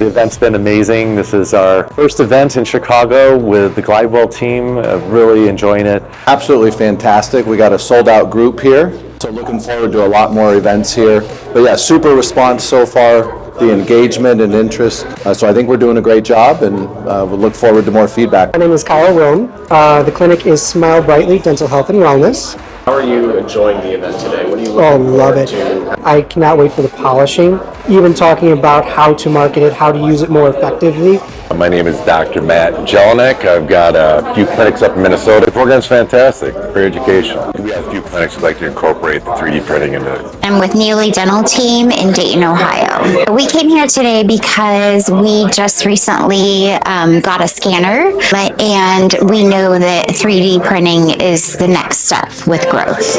The event's been amazing. This is our first event in Chicago with the Glidewell team. Really enjoying it. Absolutely fantastic. We got a sold out group here, so looking forward to a lot more events here. But yeah, super response so far, the engagement and interest. So I think we're doing a great job, and we'll look forward to more feedback. My name is Kyle Wilm. The clinic is Smile Brightly Dental Health and Wellness. How are you enjoying the event today? What are you looking forward to? I cannot wait for the polishing, even talking about how to market it, how to use it more effectively. My name is Dr. Matt Jelinek. I've got a few clinics up in Minnesota. The program's fantastic for education. We have a few clinics that like to incorporate the 3D printing into it. I'm with Neely Dental Team in Dayton, Ohio. We came here today because we just recently got a scanner, and we know that 3D printing is the next step with growth.